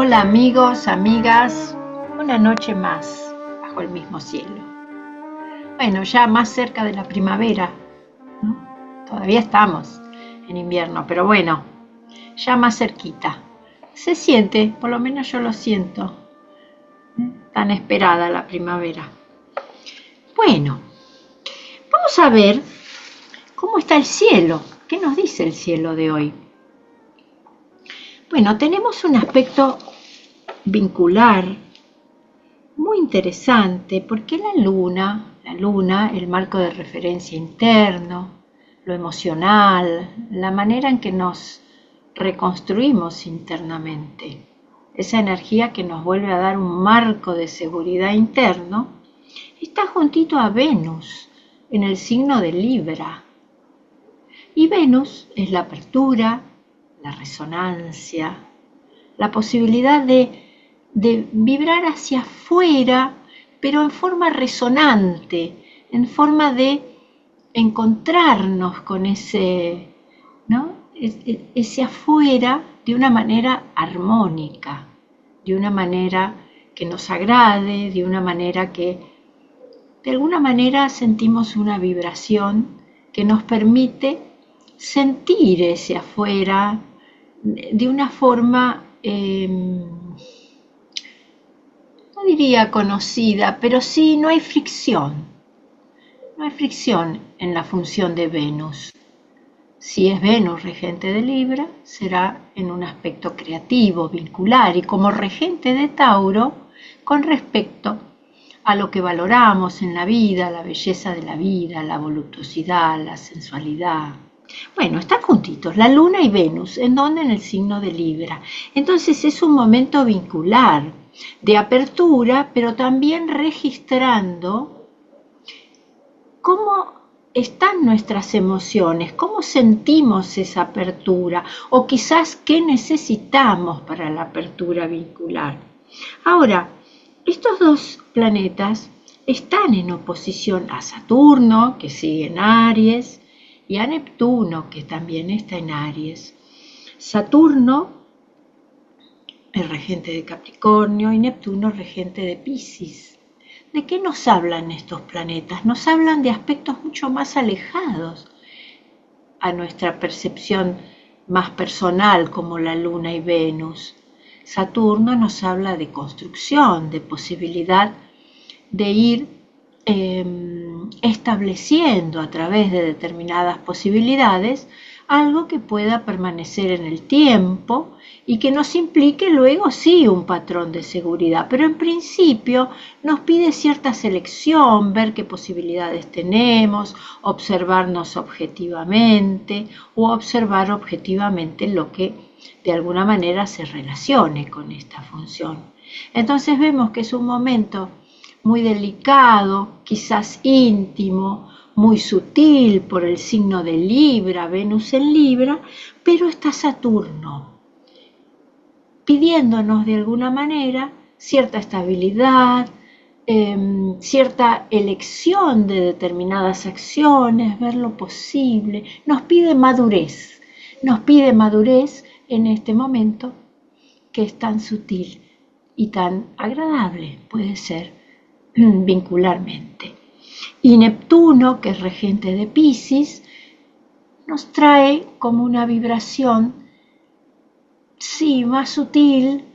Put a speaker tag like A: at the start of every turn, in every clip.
A: Hola amigos, amigas, una noche más bajo el mismo cielo. Bueno, ya más cerca de la primavera, ¿no? Todavía estamos en invierno, pero bueno, ya más cerquita. Se siente, por lo menos yo lo siento, tan esperada la primavera. Bueno, vamos a ver cómo está el cielo. ¿Qué nos dice el cielo de hoy? Bueno, tenemos un aspecto vincular muy interesante porque la luna, el marco de referencia interno, lo emocional, la manera en que nos reconstruimos internamente, esa energía que nos vuelve a dar un marco de seguridad interno, está juntito a Venus en el signo de Libra. Y Venus es la apertura, la resonancia, la posibilidad de vibrar hacia afuera, pero en forma resonante, en forma de encontrarnos con ese, ¿no? Ese afuera de una manera armónica, de una manera que nos agrade, de una manera que de alguna manera sentimos una vibración que nos permite sentir ese afuera de una forma no diría conocida, pero sí no hay fricción. No hay fricción en la función de Venus. Si es Venus regente de Libra, será en un aspecto creativo, vincular y como regente de Tauro, con respecto a lo que valoramos en la vida, la belleza de la vida, la voluptuosidad, la sensualidad. Bueno, están juntitos, la Luna y Venus, ¿en dónde? En el signo de Libra. Entonces es un momento vincular, de apertura, pero también registrando cómo están nuestras emociones, cómo sentimos esa apertura, o quizás qué necesitamos para la apertura vincular. Ahora, estos dos planetas están en oposición a Saturno, que sigue en Aries, y a Neptuno, que también está en Aries. Saturno es regente de Capricornio y Neptuno regente de Piscis. ¿De qué nos hablan estos planetas? Nos hablan de aspectos mucho más alejados a nuestra percepción más personal, como la Luna y Venus. Saturno nos habla de construcción, de posibilidad de ir estableciendo a través de determinadas posibilidades algo que pueda permanecer en el tiempo y que nos implique luego sí un patrón de seguridad, pero en principio nos pide cierta selección, ver qué posibilidades tenemos, observarnos objetivamente o observar objetivamente lo que de alguna manera se relacione con esta función. Entonces vemos que es un momento muy delicado, quizás íntimo, muy sutil por el signo de Libra, Venus en Libra, pero está Saturno, pidiéndonos de alguna manera cierta estabilidad, cierta elección de determinadas acciones, ver lo posible, nos pide madurez en este momento que es tan sutil y tan agradable, puede ser vincularmente. Y Neptuno, que es regente de Piscis, nos trae como una vibración, sí, más sutil,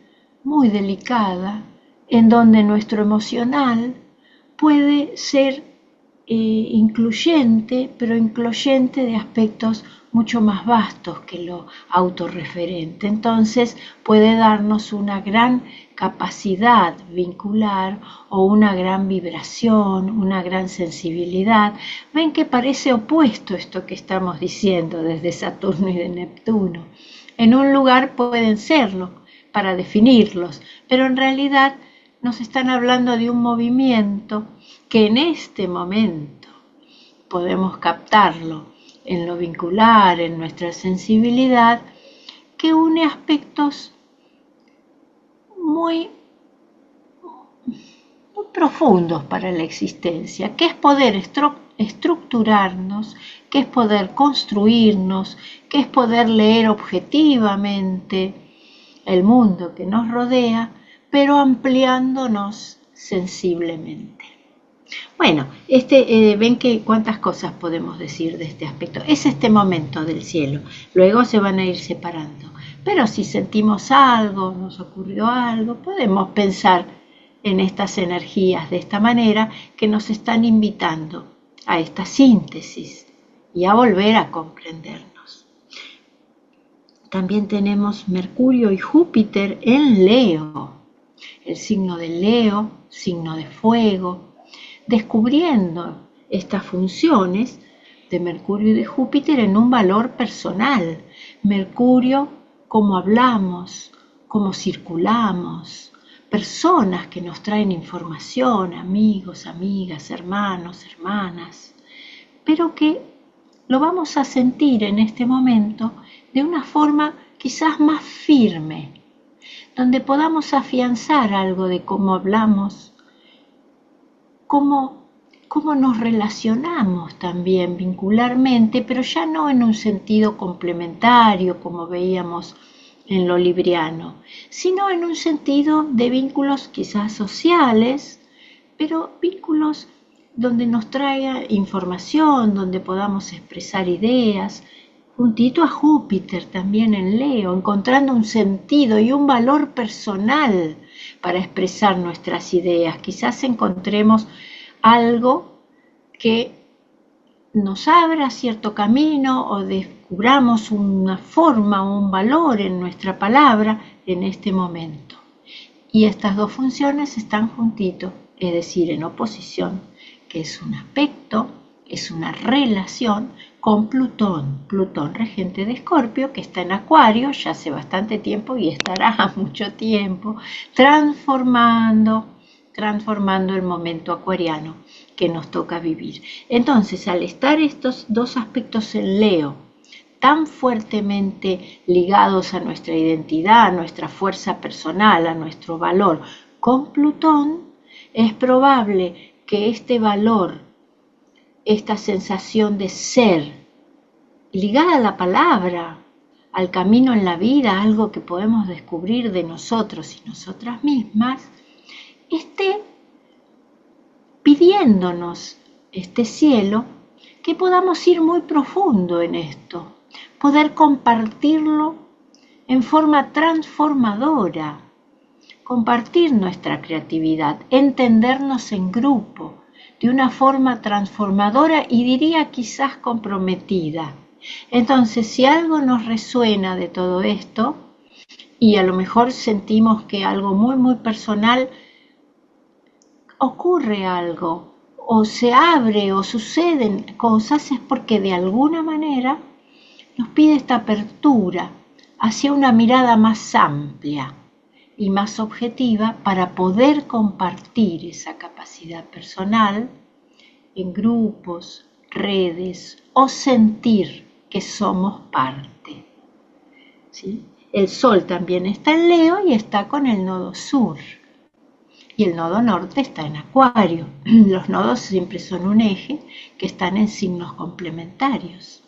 A: muy delicada, en donde nuestro emocional puede ser incluyente, pero incluyente de aspectos mucho más vastos que lo autorreferente. Entonces puede darnos una gran capacidad vincular o una gran vibración, una gran sensibilidad. Ven que parece opuesto esto que estamos diciendo desde Saturno y de Neptuno. En un lugar pueden serlo para definirlos, pero en realidad nos están hablando de un movimiento que en este momento podemos captarlo en lo vincular, en nuestra sensibilidad, que une aspectos muy profundos para la existencia, que es poder estructurarnos, que es poder construirnos, que es poder leer objetivamente el mundo que nos rodea, pero ampliándonos sensiblemente. Bueno, ven que cuántas cosas podemos decir de este aspecto. Es este momento del cielo, luego se van a ir separando. Pero si sentimos algo, nos ocurrió algo, podemos pensar en estas energías de esta manera que nos están invitando a esta síntesis y a volver a comprendernos. También tenemos Mercurio y Júpiter en Leo, el signo de Leo, signo de fuego, descubriendo estas funciones de Mercurio y de Júpiter en un valor personal. Mercurio, cómo hablamos, cómo circulamos, personas que nos traen información, amigos, amigas, hermanos, hermanas, pero que lo vamos a sentir en este momento de una forma quizás más firme, donde podamos afianzar algo de cómo hablamos, cómo nos relacionamos también vincularmente, pero ya no en un sentido complementario como veíamos en lo libriano, sino en un sentido de vínculos quizás sociales, pero vínculos donde nos traiga información, donde podamos expresar ideas, juntito a Júpiter también en Leo, encontrando un sentido y un valor personal para expresar nuestras ideas. Quizás encontremos algo que nos abra cierto camino o descubramos una forma o un valor en nuestra palabra en este momento. Y estas dos funciones están juntitos, es decir, en oposición, que es un aspecto, es una relación con Plutón, Plutón regente de Escorpio, que está en Acuario ya hace bastante tiempo y estará mucho tiempo transformando el momento acuariano que nos toca vivir. Entonces, al estar estos dos aspectos en Leo, tan fuertemente ligados a nuestra identidad, a nuestra fuerza personal, a nuestro valor, con Plutón, es probable que este valor, esta sensación de ser, ligada a la palabra, al camino en la vida, algo que podemos descubrir de nosotros y nosotras mismas, esté pidiéndonos este cielo que podamos ir muy profundo en esto, poder compartirlo en forma transformadora, compartir nuestra creatividad, entendernos en grupo, de una forma transformadora y diría quizás comprometida. Entonces, si algo nos resuena de todo esto, y a lo mejor sentimos que algo muy, muy personal, ocurre algo, o se abre o suceden cosas, es porque de alguna manera nos pide esta apertura hacia una mirada más amplia y más objetiva para poder compartir esa capacidad personal en grupos, redes o sentir que somos parte. ¿Sí? El Sol también está en Leo y está con el nodo sur. Y el nodo norte está en Acuario. Los nodos siempre son un eje que están en signos complementarios.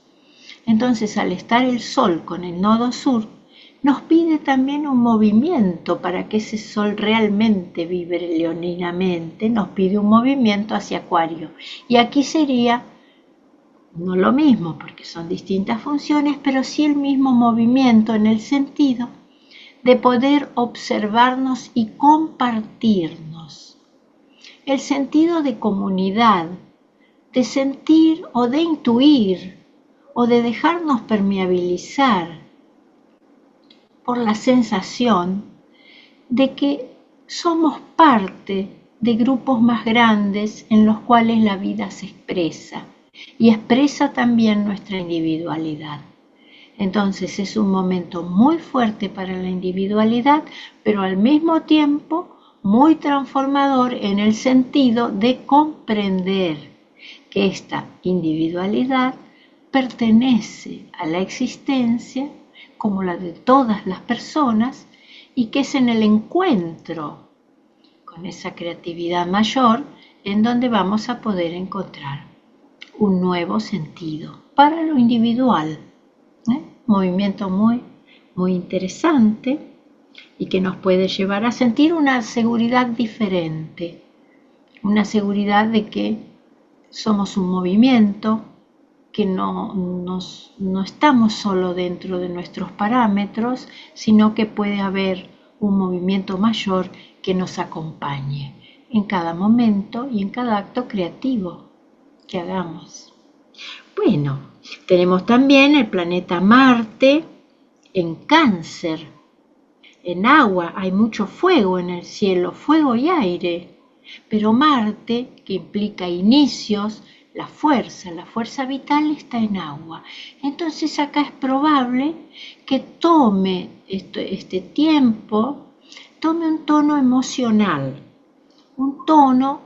A: Entonces, al estar el Sol con el nodo sur, nos pide también un movimiento para que ese Sol realmente vibre leoninamente, nos pide un movimiento hacia Acuario. Y aquí sería no lo mismo porque son distintas funciones, pero sí el mismo movimiento en el sentido de poder observarnos y compartirnos. El sentido de comunidad, de sentir o de intuir o de dejarnos permeabilizar por la sensación de que somos parte de grupos más grandes en los cuales la vida se expresa y expresa también nuestra individualidad. Entonces es un momento muy fuerte para la individualidad, pero al mismo tiempo muy transformador en el sentido de comprender que esta individualidad pertenece a la existencia como la de todas las personas y que es en el encuentro con esa creatividad mayor en donde vamos a poder encontrar un nuevo sentido para lo individual. Movimiento muy, muy interesante y que nos puede llevar a sentir una seguridad diferente, una seguridad de que somos un movimiento, que no estamos solo dentro de nuestros parámetros, sino que puede haber un movimiento mayor que nos acompañe en cada momento y en cada acto creativo que hagamos. Bueno, tenemos también el planeta Marte en Cáncer. En agua hay mucho fuego en el cielo, fuego y aire, pero Marte, que implica inicios, la fuerza vital está en agua. Entonces acá es probable que tome este tiempo, tome un tono emocional, un tono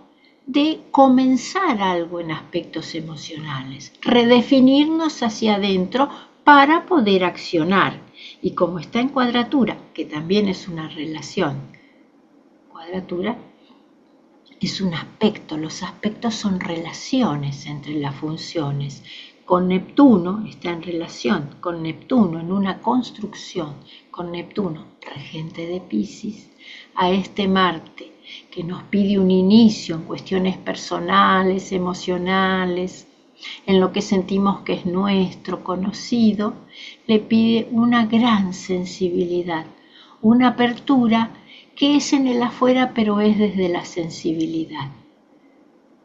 A: de comenzar algo en aspectos emocionales, redefinirnos hacia adentro para poder accionar. Y como está en cuadratura, que también es una relación, cuadratura es un aspecto, los aspectos son relaciones entre las funciones. Con Neptuno está en relación, con Neptuno en una construcción, con Neptuno, regente de Piscis, a este Marte que nos pide un inicio en cuestiones personales, emocionales, en lo que sentimos que es nuestro, conocido, le pide una gran sensibilidad, una apertura que es en el afuera, pero es desde la sensibilidad,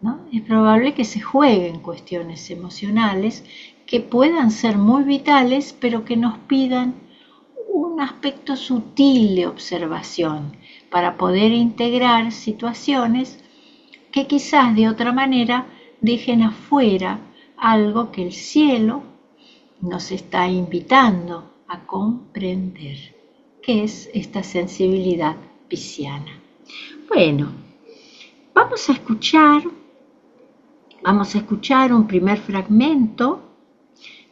A: ¿no? Es probable que se jueguen cuestiones emocionales que puedan ser muy vitales, pero que nos pidan un aspecto sutil de observación para poder integrar situaciones que quizás de otra manera dejen afuera algo que el cielo nos está invitando a comprender, que es esta sensibilidad pisciana. Bueno, vamos a escuchar un primer fragmento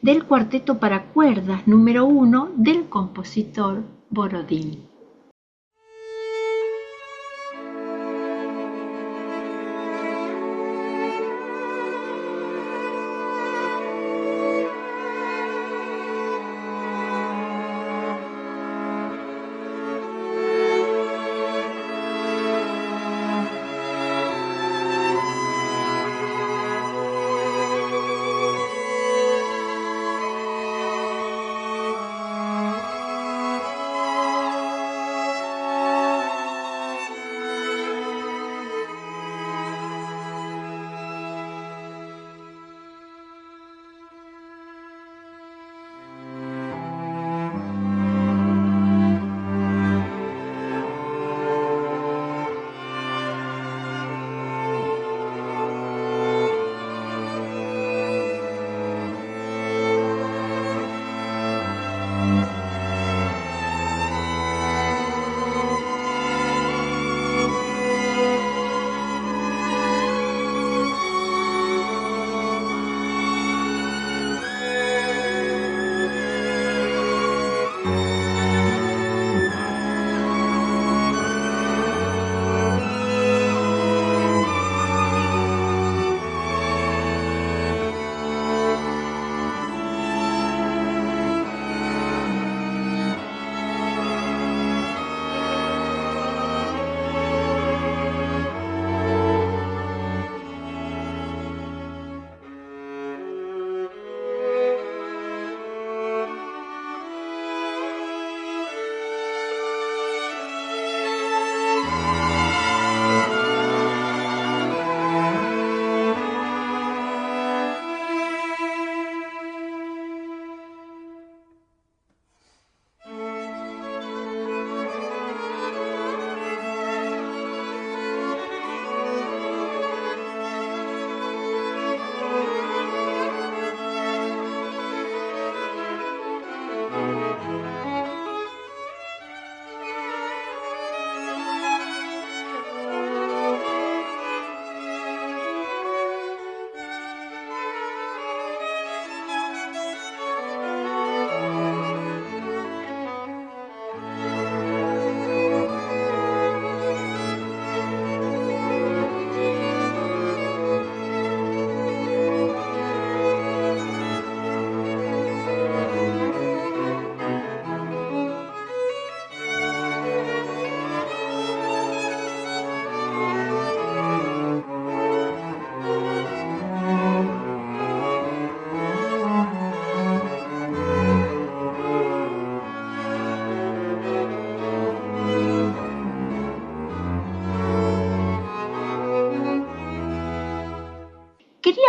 A: del cuarteto para cuerdas número 1 del compositor Borodín.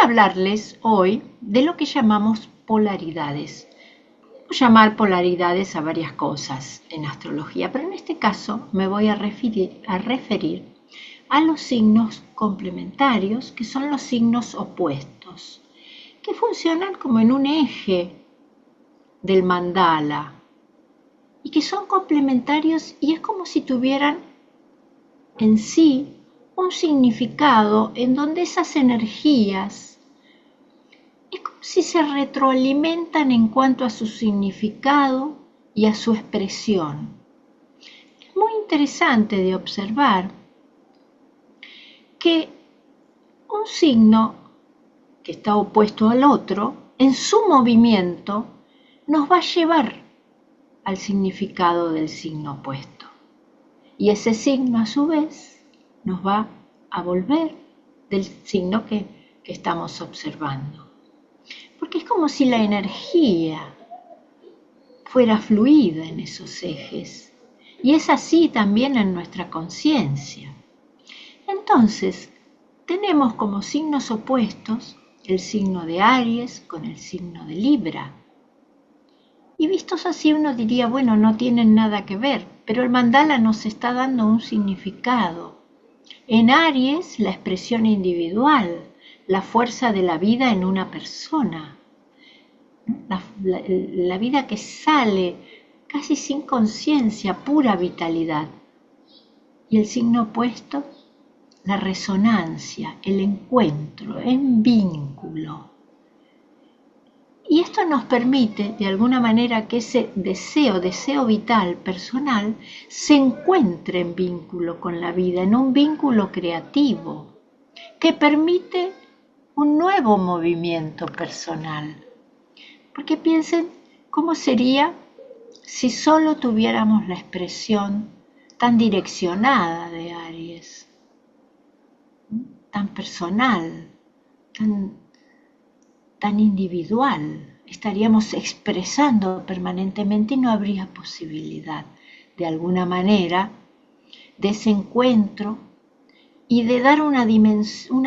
A: hablarles hoy de lo que llamamos polaridades. Podemos llamar polaridades a varias cosas en astrología, pero en este caso me voy a referir a los signos complementarios, que son los signos opuestos, que funcionan como en un eje del mandala y que son complementarios, y es como si tuvieran en sí un significado en donde esas energías es como si se retroalimentan en cuanto a su significado y a su expresión. Es muy interesante de observar que un signo que está opuesto al otro, en su movimiento, nos va a llevar al significado del signo opuesto. Y ese signo, a su vez, nos va a volver del signo que estamos observando. Porque es como si la energía fuera fluida en esos ejes. Y es así también en nuestra conciencia. Entonces, tenemos como signos opuestos el signo de Aries con el signo de Libra. Y vistos así uno diría, bueno, no tienen nada que ver, pero el mandala nos está dando un significado. En Aries, la expresión individual, la fuerza de la vida en una persona, la vida que sale casi sin conciencia, pura vitalidad. Y el signo opuesto, la resonancia, el encuentro en vínculo. Y esto nos permite, de alguna manera, que ese deseo vital, personal, se encuentre en vínculo con la vida, en un vínculo creativo, que permite un nuevo movimiento personal. Porque piensen cómo sería si solo tuviéramos la expresión tan direccionada de Aries, tan personal, tan individual. Estaríamos expresando permanentemente y no habría posibilidad, de alguna manera, de ese encuentro y de dar una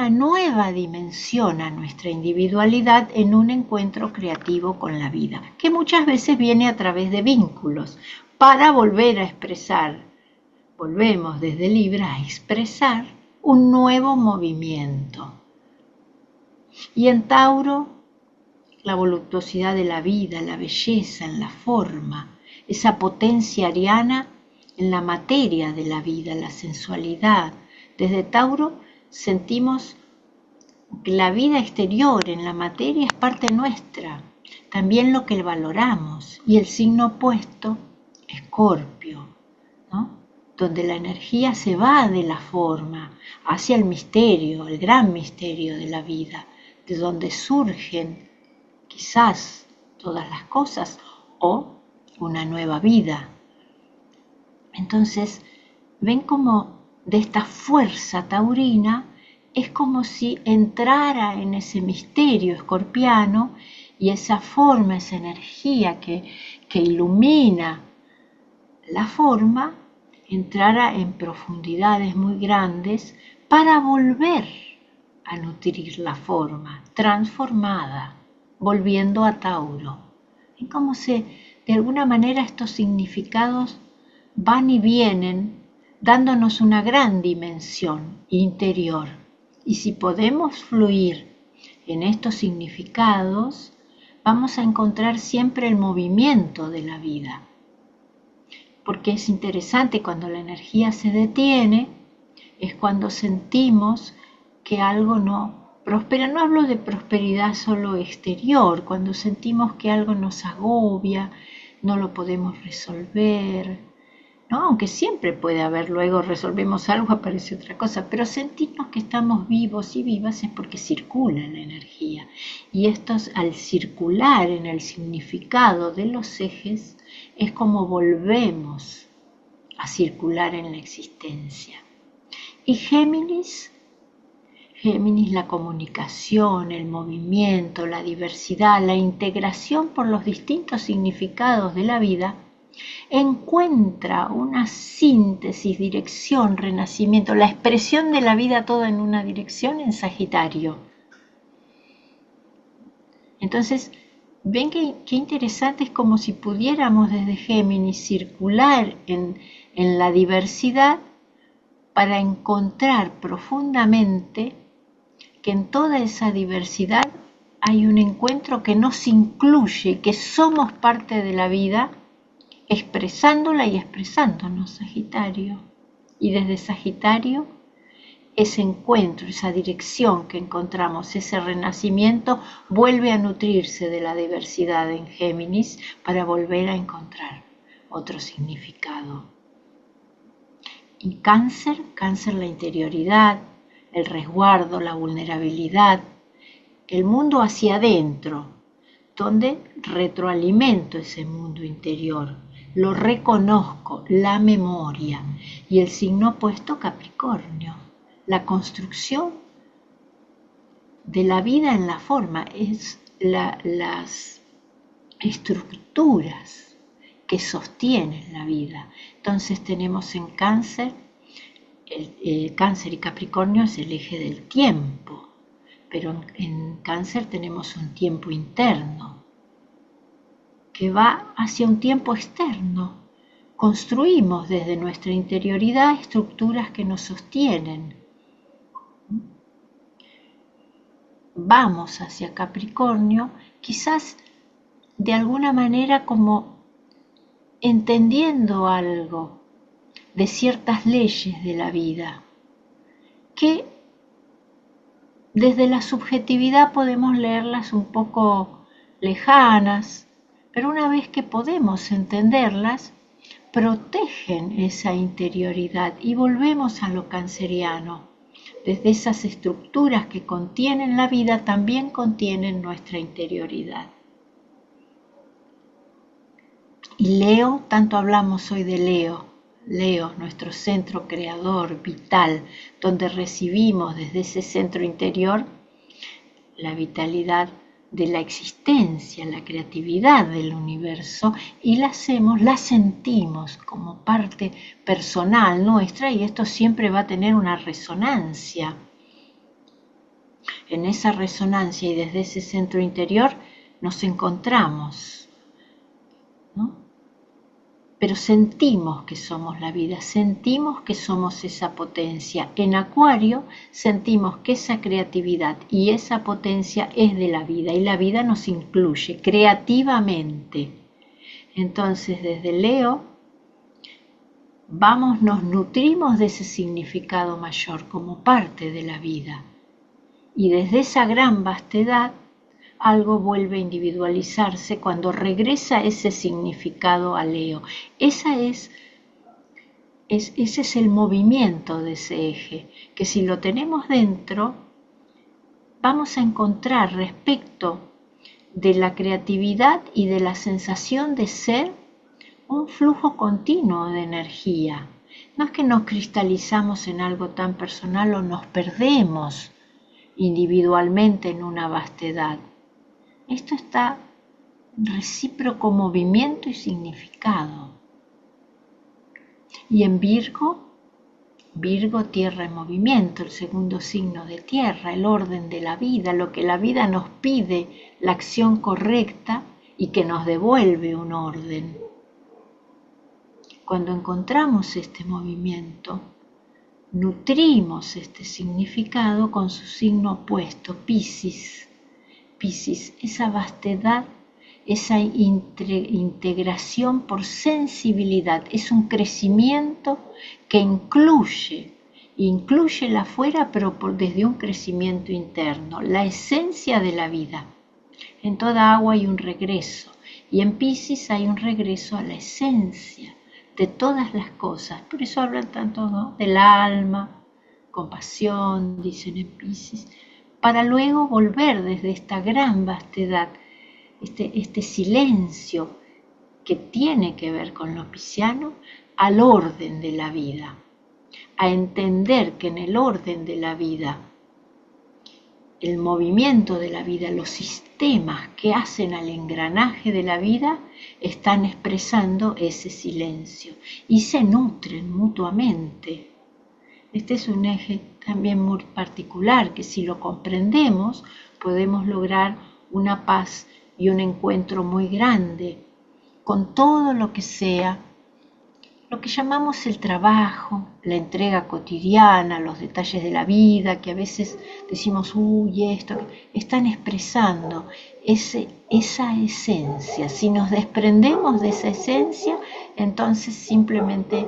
A: nueva dimensión a nuestra individualidad en un encuentro creativo con la vida, que muchas veces viene a través de vínculos, para volver a expresar. Volvemos desde Libra a expresar un nuevo movimiento. Y en Tauro, la voluptuosidad de la vida, la belleza en la forma, esa potencia ariana en la materia de la vida, la sensualidad. Desde Tauro sentimos que la vida exterior en la materia es parte nuestra, también lo que valoramos. Y el signo opuesto, Escorpio, ¿no? Donde la energía se va de la forma hacia el misterio, el gran misterio de la vida, de donde surgen quizás todas las cosas o una nueva vida. Entonces, ven cómo de esta fuerza taurina es como si entrara en ese misterio escorpiano y esa forma, esa energía que ilumina la forma, entrara en profundidades muy grandes para volver a nutrir la forma transformada, volviendo a Tauro. Y como de alguna manera estos significados van y vienen, dándonos una gran dimensión interior. Y si podemos fluir en estos significados, vamos a encontrar siempre el movimiento de la vida. Porque es interesante, cuando la energía se detiene, es cuando sentimos que algo no prospera. No hablo de prosperidad solo exterior, cuando sentimos que algo nos agobia, no lo podemos resolver, ¿no? Aunque siempre puede haber, luego resolvemos algo, aparece otra cosa, pero sentirnos que estamos vivos y vivas es porque circula la energía. Y esto, al circular en el significado de los ejes, es como volvemos a circular en la existencia. Y Géminis, la comunicación, el movimiento, la diversidad, la integración por los distintos significados de la vida, encuentra una síntesis, dirección, renacimiento, la expresión de la vida toda en una dirección en Sagitario. Entonces, ven qué interesante, es como si pudiéramos desde Géminis circular en la diversidad para encontrar profundamente que en toda esa diversidad hay un encuentro que nos incluye, que somos parte de la vida, expresándola y expresándonos, Sagitario. Y desde Sagitario, ese encuentro, esa dirección que encontramos, ese renacimiento, vuelve a nutrirse de la diversidad en Géminis para volver a encontrar otro significado. Y Cáncer, la interioridad, el resguardo, la vulnerabilidad, el mundo hacia adentro, donde retroalimento ese mundo interior, lo reconozco, la memoria. Y el signo opuesto, Capricornio, la construcción de la vida en la forma, es las estructuras que sostienen la vida. Entonces tenemos en Cáncer, el Cáncer y Capricornio es el eje del tiempo, pero en Cáncer tenemos un tiempo interno que va hacia un tiempo externo. Construimos desde nuestra interioridad estructuras que nos sostienen. Vamos hacia Capricornio, quizás de alguna manera como entendiendo algo de ciertas leyes de la vida, que desde la subjetividad podemos leerlas un poco lejanas, pero una vez que podemos entenderlas, protegen esa interioridad y volvemos a lo canceriano. Desde esas estructuras que contienen la vida, también contienen nuestra interioridad. Y Leo, tanto hablamos hoy de Leo, nuestro centro creador, vital, donde recibimos desde ese centro interior la vitalidad de la existencia, la creatividad del universo, y la sentimos como parte personal nuestra, y esto siempre va a tener una resonancia. En esa resonancia y desde ese centro interior nos encontramos, ¿no? Pero sentimos que somos la vida, sentimos que somos esa potencia. En Acuario sentimos que esa creatividad y esa potencia es de la vida, y la vida nos incluye creativamente. Entonces desde Leo nos nutrimos de ese significado mayor como parte de la vida. Y desde esa gran vastedad algo vuelve a individualizarse cuando regresa ese significado a Leo. Ese es el movimiento de ese eje, que si lo tenemos dentro, vamos a encontrar respecto de la creatividad y de la sensación de ser un flujo continuo de energía. No es que nos cristalizamos en algo tan personal o nos perdemos individualmente en una vastedad. Esto está en recíproco movimiento y significado. Y en Virgo, tierra en movimiento, el segundo signo de tierra, el orden de la vida, lo que la vida nos pide, la acción correcta y que nos devuelve un orden. Cuando encontramos este movimiento, nutrimos este significado con su signo opuesto, Piscis. Piscis, esa vastedad, esa integración por sensibilidad, es un crecimiento que incluye la afuera, pero desde un crecimiento interno, la esencia de la vida. En toda agua hay un regreso, y en Piscis hay un regreso a la esencia de todas las cosas. Por eso hablan tanto, ¿no?, del alma, compasión, dicen en Piscis, para luego volver desde esta gran vastedad, este silencio que tiene que ver con lo pisciano, al orden de la vida, a entender que en el orden de la vida, el movimiento de la vida, los sistemas que hacen al engranaje de la vida, están expresando ese silencio y se nutren mutuamente. Este es un eje también muy particular que si lo comprendemos podemos lograr una paz y un encuentro muy grande con todo lo que sea, lo que llamamos el trabajo, la entrega cotidiana, los detalles de la vida, que a veces decimos, uy, esto, están expresando esa esencia. Si nos desprendemos de esa esencia, entonces simplemente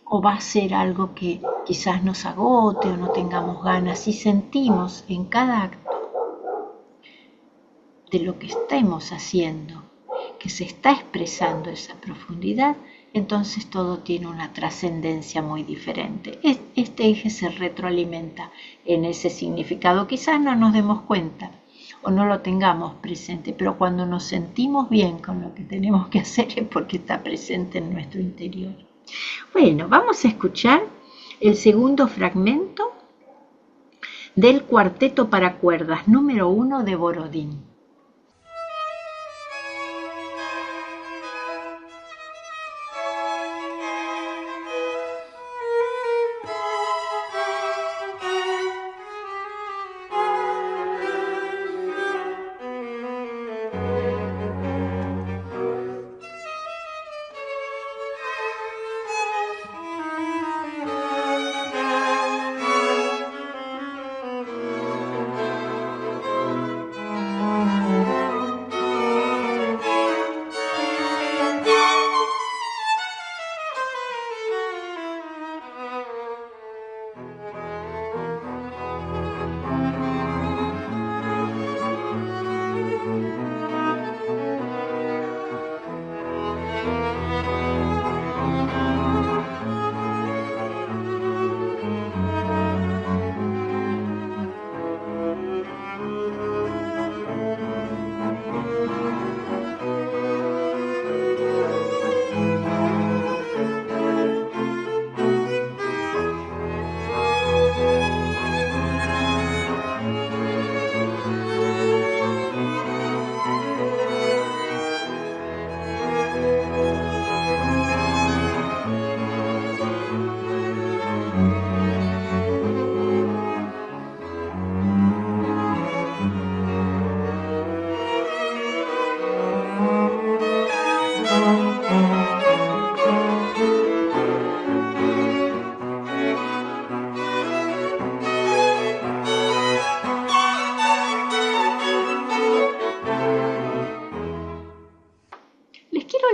A: o va a ser algo que quizás nos agote o no tengamos ganas. Si sentimos en cada acto de lo que estemos haciendo que se está expresando esa profundidad, entonces todo tiene una trascendencia muy diferente. Este eje se retroalimenta en ese significado. Quizás no nos demos cuenta o no lo tengamos presente, pero cuando nos sentimos bien con lo que tenemos que hacer es porque está presente en nuestro interior. Bueno, vamos a escuchar el segundo fragmento del Cuarteto para cuerdas número 1 de Borodín.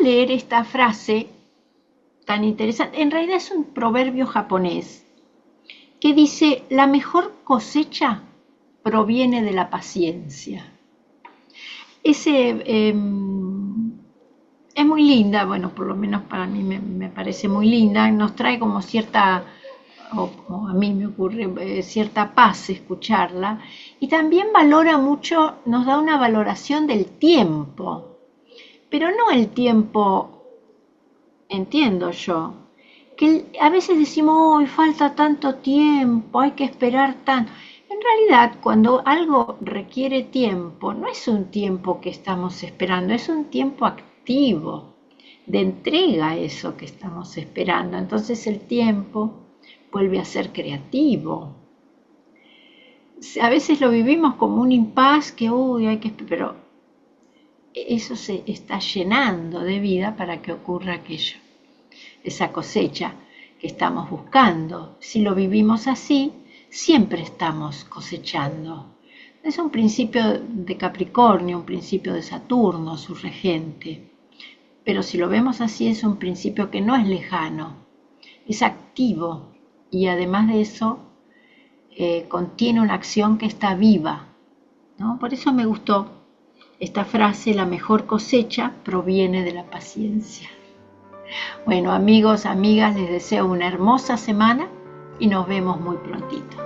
A: Leer esta frase tan interesante. En realidad es un proverbio japonés que dice: la mejor cosecha proviene de la paciencia. Es muy linda, bueno, por lo menos para mí me parece muy linda, nos trae como cierta, o a mí me ocurre, cierta paz escucharla, y también valora mucho, nos da una valoración del tiempo. Pero no el tiempo, entiendo yo, que a veces decimos, hoy falta tanto tiempo, hay que esperar tanto. En realidad, cuando algo requiere tiempo, no es un tiempo que estamos esperando, es un tiempo activo, de entrega a eso que estamos esperando. Entonces el tiempo vuelve a ser creativo. A veces lo vivimos como un impas que, uy, hay que esperar, pero eso se está llenando de vida para que ocurra aquello, esa cosecha que estamos buscando. Si lo vivimos así, siempre estamos cosechando. Es un principio de Capricornio, un principio de Saturno, su regente. Pero si lo vemos así, es un principio que no es lejano, es activo y además de eso contiene una acción que está viva, ¿no? Por eso me gustó esta frase: la mejor cosecha proviene de la paciencia. Bueno, amigos, amigas, les deseo una hermosa semana y nos vemos muy prontito.